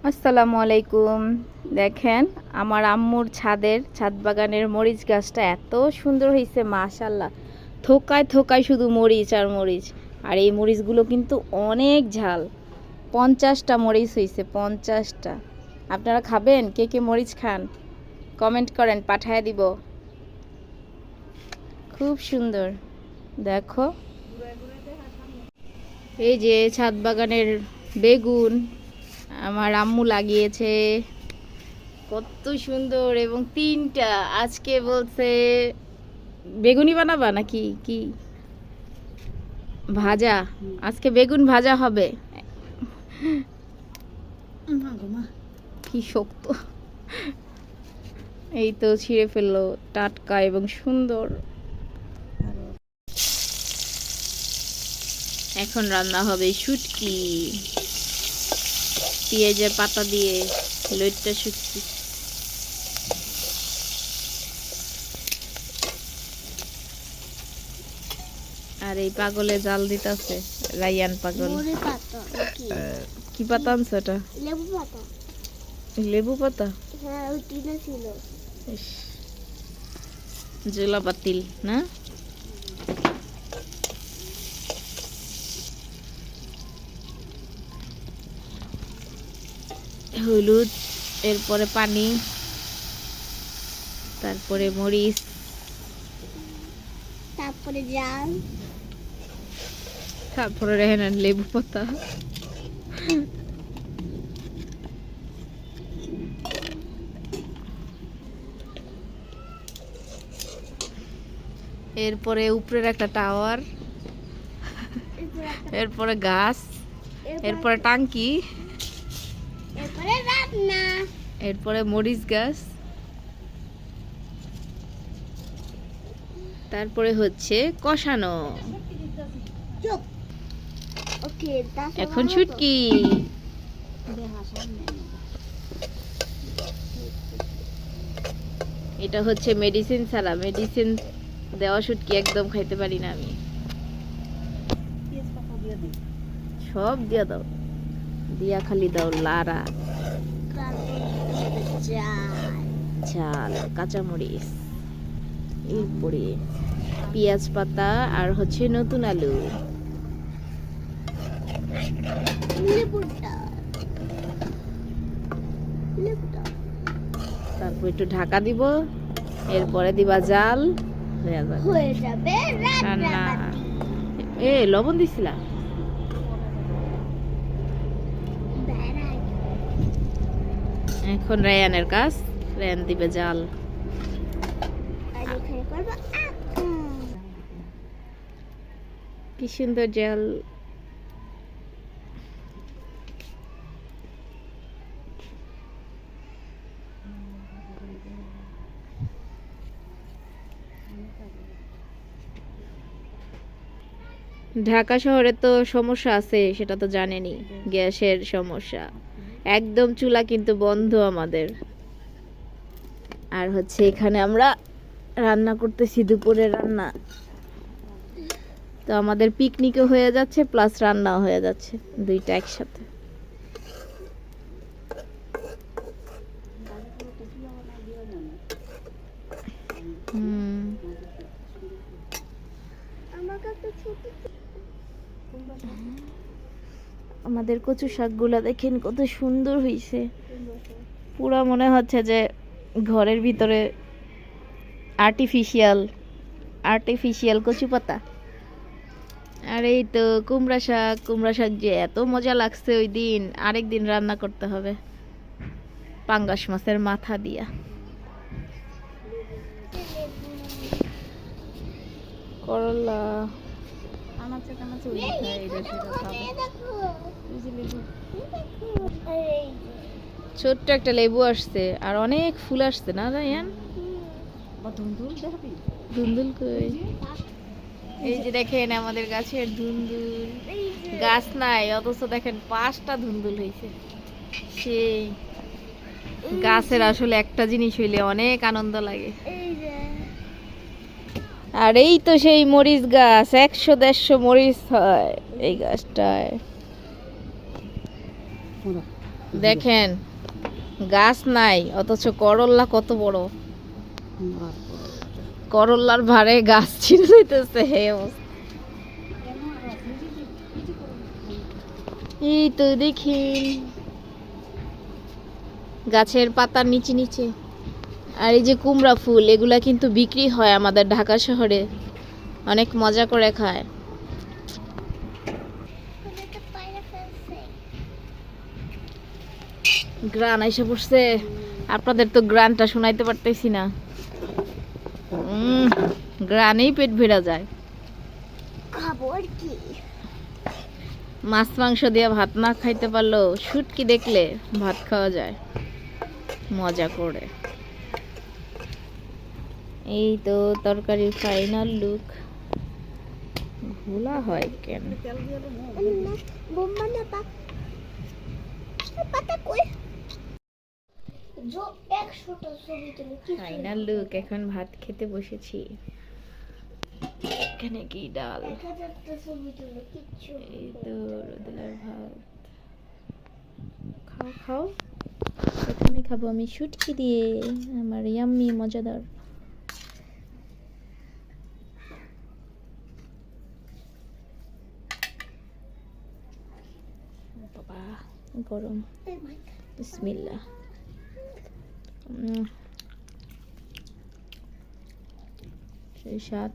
আসসালামু আলাইকুম। দেখেন আমার আম্মুর ছাদ বাগানের মরিচ গাছটা এত সুন্দর হয়েছে মাশাআল্লাহ। থোকায় থোকায় শুধু মরিচ আর মরিচ। আর এই মরিচগুলো কিন্তু অনেক ঝাল। 50টা মরিচ হয়েছে, 50টা। আপনারা খাবেন? কে কে মরিচ খান কমেন্ট করেন, পাঠায় দিব। খুব সুন্দর। দেখো এই যে ছাদ বাগানের বেগুন আমার আম্মু লাগিয়েছে, কত সুন্দর। এবং 3টা আজকে বলছে বেগুনি বানাবা নাকি কি ভাজা, আজকে বেগুন ভাজা হবে। কি শক্ত, এই তো ছিঁড়ে ফেললো, টাটকা এবং সুন্দর। এখন রান্না হবে শুটকি, পেঁয়াজের পাতা দিয়ে লইট্টা শুটকি। আর এই পাগলে জাল দিতেছে, রায়ান পাগল। কি পাতা আনছো এটা? লেবু পাতা। লেবু পাতা? হ্যাঁ, ওই টিনে ছিল। জোলা পাতিল না? হলুদ, এরপরে পানি, তারপরে মরিচ, তারপরে জাল, তারপরে রেহেন লেবু পাতা। এরপরে উপরের একটা টাওয়ার, এরপরে গাছ, এরপরে টাঙ্কি, এরপরে রান্না, এরপরে মরিচ গাছ, তারপরে হচ্ছে কষানো। চুপ। ওকে, এখন শুটকি। এটা হচ্ছে মেডিসিন ছাড়া, মেডিসিন দেওয়া শুটকি একদম খাইতে পারি না আমি। সব দিয়া দাও, দিয়া খালি দাও লারা। ঝাল, কাঁচামরিচ, এরপরে পেঁয়াজ পাতা, আর হচ্ছে নতুন আলু। তারপর একটু ঢাকা দিব, এরপরে দিবা জাল, হয়ে যাবে রান্না। এ লবণ দিছিলা? এখন রায়ানের কাজ, রায়ান দিবে জাল। কি সুন্দর জাল। ঢাকা শহরে তো সমস্যা আছে, সেটা তো জানেনই, গ্যাসের সমস্যা। একদম চুলা কিন্তু বন্ধ আমাদের। আর হচ্ছে এখানে আমরা রান্না করতেছি দুপুরে রান্না, তো আমাদের পিকনিকও হয়ে যাচ্ছে প্লাস রান্নাও হয়ে যাচ্ছে, দুইটা একসাথে। আমাদের কচু শাকগুলা দেখেন কত সুন্দর হয়েছে, পুরা মনে হচ্ছে যে ঘরের ভিতরে আর্টিফিশিয়াল আর্টিফিশিয়াল কচু পাতা। আর এই তো কুমড়া শাক, কুমড়া শাক যে এত মজা লাগছে ওই দিন, আরেক দিন রান্না করতে হবে পাঙ্গাস মাছের মাথা দিয়া। করলা ছোট্ট একটা লেবু আসছে, আর অনেক ফুল আসছে না রায়ান? ধুন্দুল কই? এই যে দেখেন আমাদের গাছের ধুন্দুল, গাছ নাই অথচ দেখেন 5টা ধুন্দুল হয়েছে। সেই গাছের আসলে একটা জিনিস হইলে অনেক আনন্দ লাগে। আর এই তো সেই মরিচ গাছ, 100-150 মরিচ হয় এই গাছটায়। দেখেন গাছ নাই অথচ করল্লা কত বড়, করল্লার ভারে গাছ ছিঁড়ে যাইতেছে। হে অবস্থা। এই তো দেখেন গাছের পাতার নিচে নিচে। আর এই যে কুমড়া ফুল, এগুলা কিন্তু বিক্রি হয় আমাদের ঢাকা শহরে, অনেক মজা করে খায়। গ্রান এসে পড়ছে, আপনাদের তো গ্রানটা শোনাইতে পারতেছি না। গ্রানেই পেট ভরা যায়। খাবো আর কি? মাছ মাংস দিয়ে ভাত না খাইতে পারলেও শুটকি দেখলে ভাত খাওয়া যায় মজা করে। এই তো তরকারির ফাইনাল লুক। ঘোলা হয় কেন? বোম্বা না পাতা কই? जो 100টা ছবি তুলে কি ফাইনাল লুক। এখন ভাত খেতে বসেছি। এখানে কি ডাল, 1000টা ছবি তুলে কিচ্ছু। এই তো রোদেলার ভাত। খাও খাও। প্রথমে খাবো আমি শুটকি দিয়ে, আমার ইয়াম্মি মজাদার। বাবা গরম। বিসমিল্লাহ। সেই স্বাদ।